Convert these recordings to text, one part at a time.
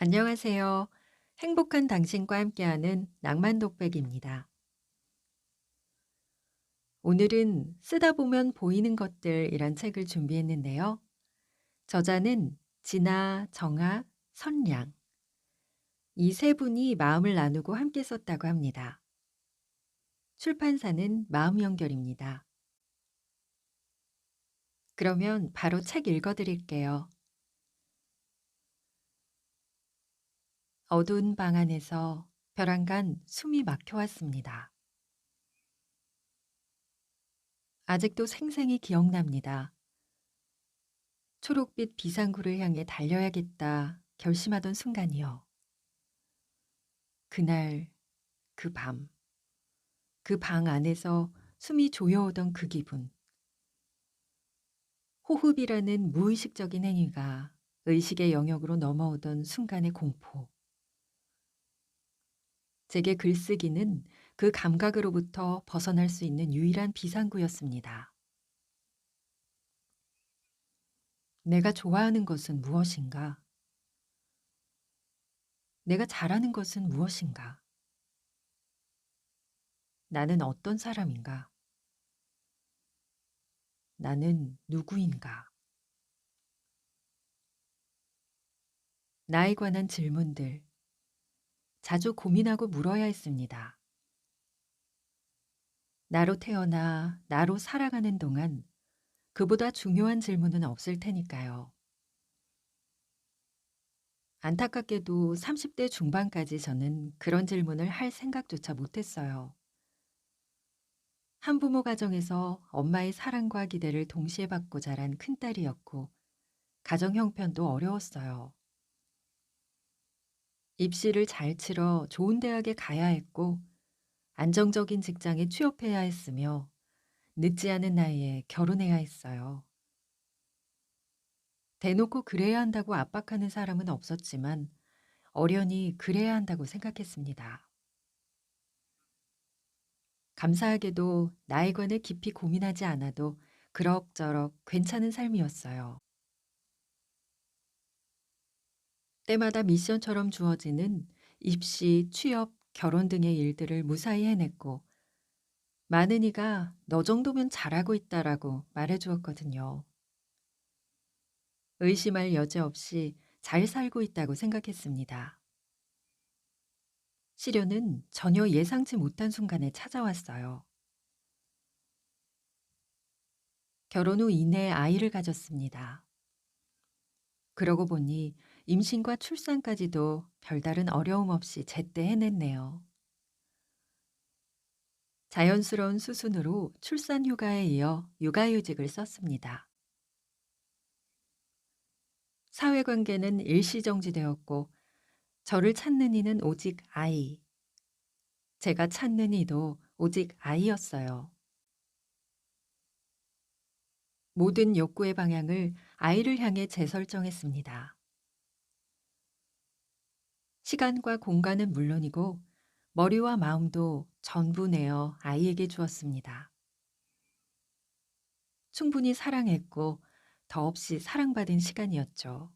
안녕하세요. 행복한 당신과 함께하는 낭만 독백입니다. 오늘은 쓰다 보면 보이는 것들이란 책을 준비했는데요. 저자는 진아, 정아, 선량. 이 세 분이 마음을 나누고 함께 썼다고 합니다. 출판사는 마음연결입니다. 그러면 바로 책 읽어드릴게요. 어두운 방 안에서 벼랑간 숨이 막혀왔습니다. 아직도 생생히 기억납니다. 초록빛 비상구를 향해 달려야겠다 결심하던 순간이요. 그날, 그 밤, 그 방 안에서 숨이 조여오던 그 기분. 호흡이라는 무의식적인 행위가 의식의 영역으로 넘어오던 순간의 공포. 제게 글쓰기는 그 감각으로부터 벗어날 수 있는 유일한 비상구였습니다. 내가 좋아하는 것은 무엇인가? 내가 잘하는 것은 무엇인가? 나는 어떤 사람인가? 나는 누구인가? 나에 관한 질문들, 자주 고민하고 물어야 했습니다. 나로 태어나 나로 살아가는 동안 그보다 중요한 질문은 없을 테니까요. 안타깝게도 30대 중반까지 저는 그런 질문을 할 생각조차 못했어요. 한부모 가정에서 엄마의 사랑과 기대를 동시에 받고 자란 큰딸이었고, 가정 형편도 어려웠어요. 입시를 잘 치러 좋은 대학에 가야 했고, 안정적인 직장에 취업해야 했으며, 늦지 않은 나이에 결혼해야 했어요. 대놓고 그래야 한다고 압박하는 사람은 없었지만 어련히 그래야 한다고 생각했습니다. 감사하게도 나에 관해 깊이 고민하지 않아도 그럭저럭 괜찮은 삶이었어요. 때마다 미션처럼 주어지는 입시, 취업, 결혼 등의 일들을 무사히 해냈고 많은 이가 너 정도면 잘하고 있다라고 말해주었거든요. 의심할 여지 없이 잘 살고 있다고 생각했습니다. 시련은 전혀 예상치 못한 순간에 찾아왔어요. 결혼 후 이내 아이를 가졌습니다. 그러고 보니 임신과 출산까지도 별다른 어려움 없이 제때 해냈네요. 자연스러운 수순으로 출산 휴가에 이어 육아휴직을 썼습니다. 사회관계는 일시정지되었고 저를 찾는 이는 오직 아이. 제가 찾는 이도 오직 아이였어요. 모든 욕구의 방향을 아이를 향해 재설정했습니다. 시간과 공간은 물론이고 머리와 마음도 전부 내어 아이에게 주었습니다. 충분히 사랑했고 더없이 사랑받은 시간이었죠.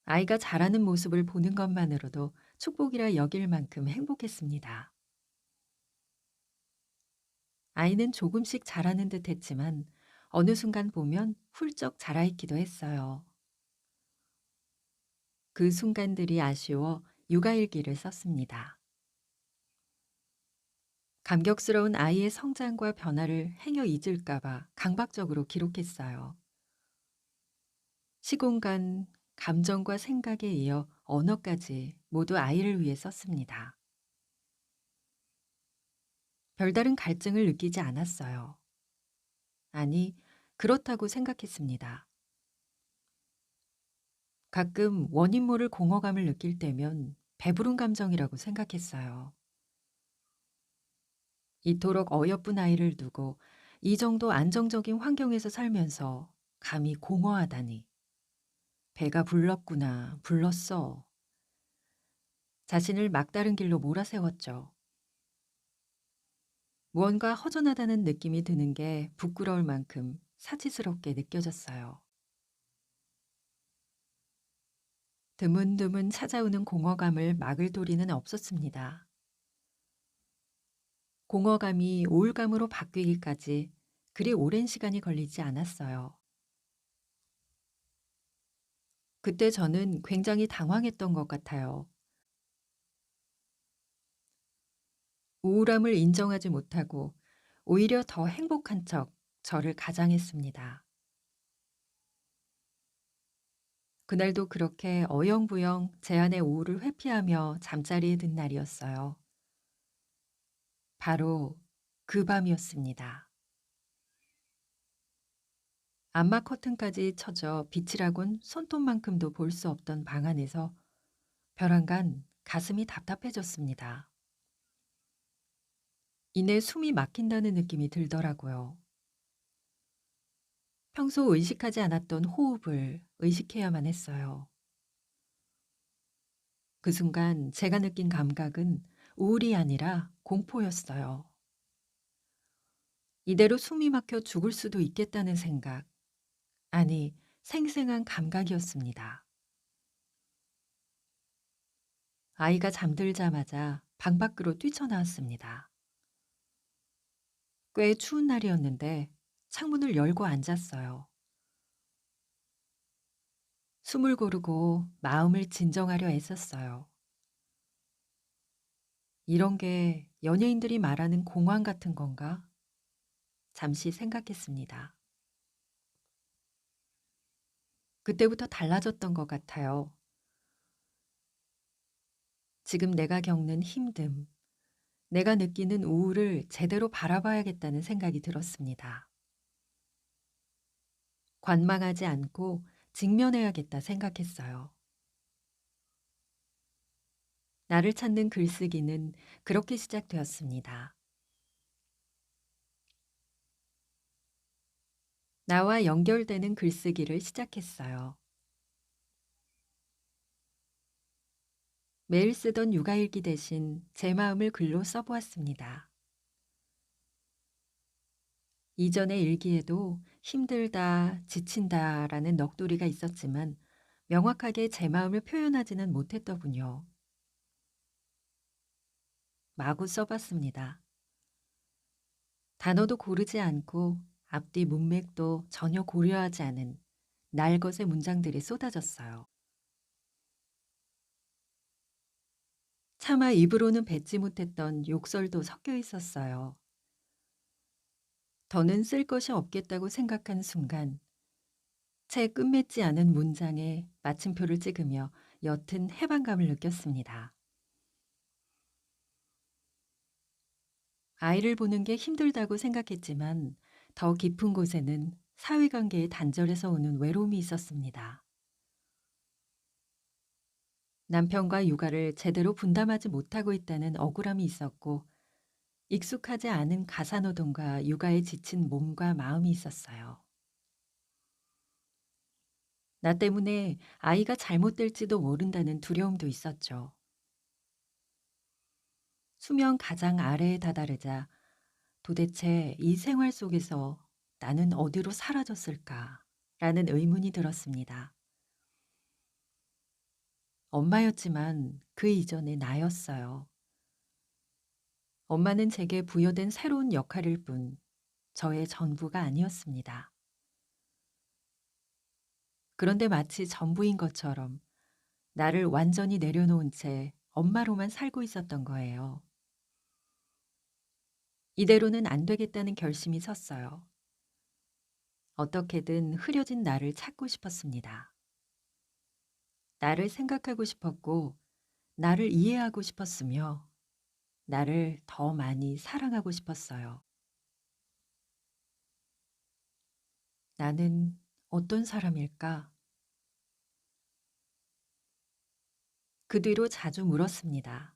아이가 자라는 모습을 보는 것만으로도 축복이라 여길 만큼 행복했습니다. 아이는 조금씩 자라는 듯 했지만 어느 순간 보면 훌쩍 자라있기도 했어요. 그 순간들이 아쉬워 육아일기를 썼습니다. 감격스러운 아이의 성장과 변화를 행여 잊을까봐 강박적으로 기록했어요. 시공간, 감정과 생각에 이어 언어까지 모두 아이를 위해 썼습니다. 별다른 갈증을 느끼지 않았어요. 아니, 그렇다고 생각했습니다. 가끔 원인 모를 공허감을 느낄 때면 배부른 감정이라고 생각했어요. 이토록 어여쁜 아이를 두고 이 정도 안정적인 환경에서 살면서 감히 공허하다니. 배가 불렀구나, 불렀어. 자신을 막다른 길로 몰아세웠죠. 무언가 허전하다는 느낌이 드는 게 부끄러울 만큼 사치스럽게 느껴졌어요. 드문드문 찾아오는 공허감을 막을 도리는 없었습니다. 공허감이 우울감으로 바뀌기까지 그리 오랜 시간이 걸리지 않았어요. 그때 저는 굉장히 당황했던 것 같아요. 우울함을 인정하지 못하고 오히려 더 행복한 척 저를 가장했습니다. 그날도 그렇게 어영부영 제 안의 우울을 회피하며 잠자리에 든 날이었어요. 바로 그 밤이었습니다. 암막 커튼까지 쳐져 빛이라곤 손톱만큼도 볼 수 없던 방 안에서 벼랑간 가슴이 답답해졌습니다. 이내 숨이 막힌다는 느낌이 들더라고요. 평소 의식하지 않았던 호흡을 의식해야만 했어요. 그 순간 제가 느낀 감각은 우울이 아니라 공포였어요. 이대로 숨이 막혀 죽을 수도 있겠다는 생각, 아니, 생생한 감각이었습니다. 아이가 잠들자마자 방 밖으로 뛰쳐나왔습니다. 꽤 추운 날이었는데 창문을 열고 앉았어요. 숨을 고르고 마음을 진정하려 애썼어요. 이런 게 연예인들이 말하는 공황 같은 건가? 잠시 생각했습니다. 그때부터 달라졌던 것 같아요. 지금 내가 겪는 힘듦, 내가 느끼는 우울을 제대로 바라봐야겠다는 생각이 들었습니다. 관망하지 않고 직면해야겠다 생각했어요. 나를 찾는 글쓰기는 그렇게 시작되었습니다. 나와 연결되는 글쓰기를 시작했어요. 매일 쓰던 육아일기 대신 제 마음을 글로 써보았습니다. 이전의 일기에도 힘들다, 지친다라는 넋두리가 있었지만 명확하게 제 마음을 표현하지는 못했더군요. 마구 써봤습니다. 단어도 고르지 않고 앞뒤 문맥도 전혀 고려하지 않은 날것의 문장들이 쏟아졌어요. 차마 입으로는 뱉지 못했던 욕설도 섞여 있었어요. 더는 쓸 것이 없겠다고 생각한 순간 채 끝맺지 않은 문장에 마침표를 찍으며 옅은 해방감을 느꼈습니다. 아이를 보는 게 힘들다고 생각했지만 더 깊은 곳에는 사회관계의 단절에서 오는 외로움이 있었습니다. 남편과 육아를 제대로 분담하지 못하고 있다는 억울함이 있었고 익숙하지 않은 가사노동과 육아에 지친 몸과 마음이 있었어요. 나 때문에 아이가 잘못될지도 모른다는 두려움도 있었죠. 수면 가장 아래에 다다르자 도대체 이 생활 속에서 나는 어디로 사라졌을까? 라는 의문이 들었습니다. 엄마였지만 그 이전에 나였어요. 엄마는 제게 부여된 새로운 역할일 뿐 저의 전부가 아니었습니다. 그런데 마치 전부인 것처럼 나를 완전히 내려놓은 채 엄마로만 살고 있었던 거예요. 이대로는 안 되겠다는 결심이 섰어요. 어떻게든 흐려진 나를 찾고 싶었습니다. 나를 생각하고 싶었고, 나를 이해하고 싶었으며, 나를 더 많이 사랑하고 싶었어요. 나는 어떤 사람일까? 그 뒤로 자주 물었습니다.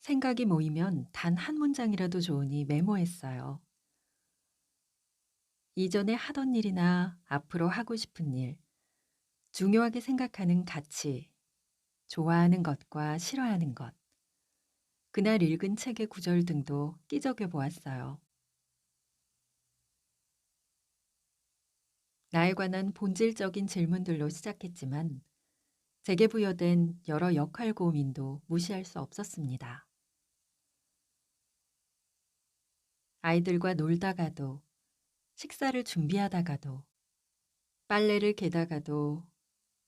생각이 모이면 단 한 문장이라도 좋으니 메모했어요. 이전에 하던 일이나 앞으로 하고 싶은 일, 중요하게 생각하는 가치, 좋아하는 것과 싫어하는 것, 그날 읽은 책의 구절 등도 끼적여 보았어요. 나에 관한 본질적인 질문들로 시작했지만 제게 부여된 여러 역할 고민도 무시할 수 없었습니다. 아이들과 놀다가도, 식사를 준비하다가도, 빨래를 개다가도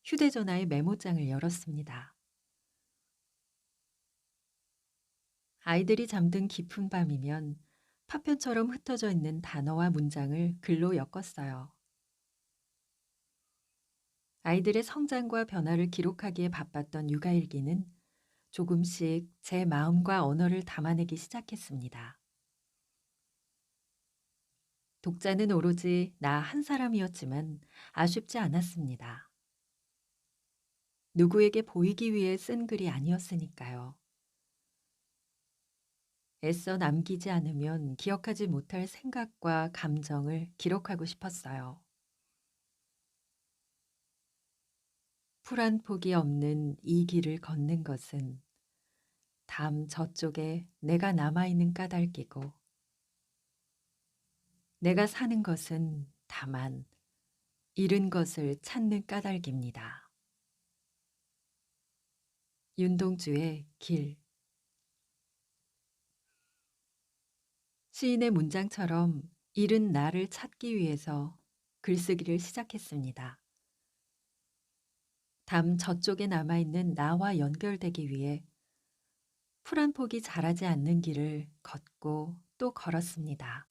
휴대전화의 메모장을 열었습니다. 아이들이 잠든 깊은 밤이면 파편처럼 흩어져 있는 단어와 문장을 글로 엮었어요. 아이들의 성장과 변화를 기록하기에 바빴던 육아일기는 조금씩 제 마음과 언어를 담아내기 시작했습니다. 독자는 오로지 나 한 사람이었지만 아쉽지 않았습니다. 누구에게 보이기 위해 쓴 글이 아니었으니까요. 애써 남기지 않으면 기억하지 못할 생각과 감정을 기록하고 싶었어요. 풀 한 폭이 없는 이 길을 걷는 것은 담 저쪽에 내가 남아있는 까닭이고, 내가 사는 것은 다만 잃은 것을 찾는 까닭입니다. 윤동주의 길. 시인의 문장처럼 잃은 나를 찾기 위해서 글쓰기를 시작했습니다. 담 저쪽에 남아있는 나와 연결되기 위해 풀 한 폭이 자라지 않는 길을 걷고 또 걸었습니다.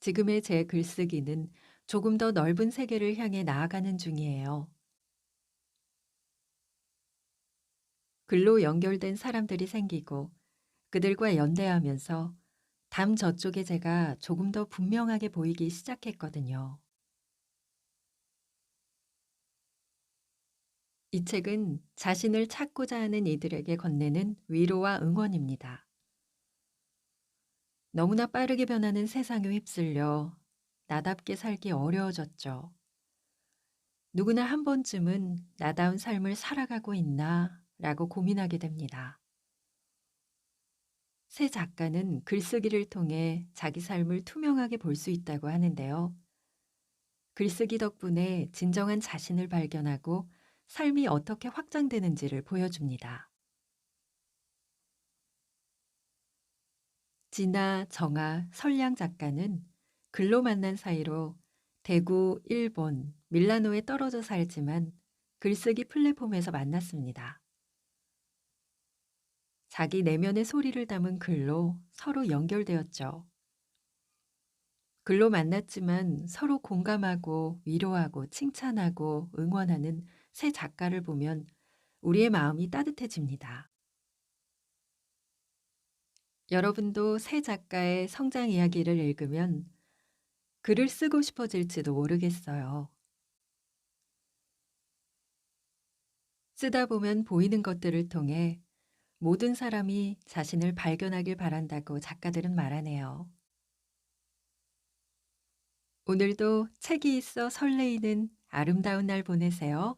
지금의 제 글쓰기는 조금 더 넓은 세계를 향해 나아가는 중이에요. 글로 연결된 사람들이 생기고 그들과 연대하면서 담 저쪽에 제가 조금 더 분명하게 보이기 시작했거든요. 이 책은 자신을 찾고자 하는 이들에게 건네는 위로와 응원입니다. 너무나 빠르게 변하는 세상에 휩쓸려 나답게 살기 어려워졌죠. 누구나 한 번쯤은 나다운 삶을 살아가고 있나 라고 고민하게 됩니다. 새 작가는 글쓰기를 통해 자기 삶을 투명하게 볼 수 있다고 하는데요. 글쓰기 덕분에 진정한 자신을 발견하고 삶이 어떻게 확장되는지를 보여줍니다. 진아, 정아, 설량 작가는 글로 만난 사이로 대구, 일본, 밀라노에 떨어져 살지만 글쓰기 플랫폼에서 만났습니다. 자기 내면의 소리를 담은 글로 서로 연결되었죠. 글로 만났지만 서로 공감하고 위로하고 칭찬하고 응원하는 새 작가를 보면 우리의 마음이 따뜻해집니다. 여러분도 새 작가의 성장 이야기를 읽으면 글을 쓰고 싶어질지도 모르겠어요. 쓰다 보면 보이는 것들을 통해 모든 사람이 자신을 발견하길 바란다고 작가들은 말하네요. 오늘도 책이 있어 설레이는 아름다운 날 보내세요.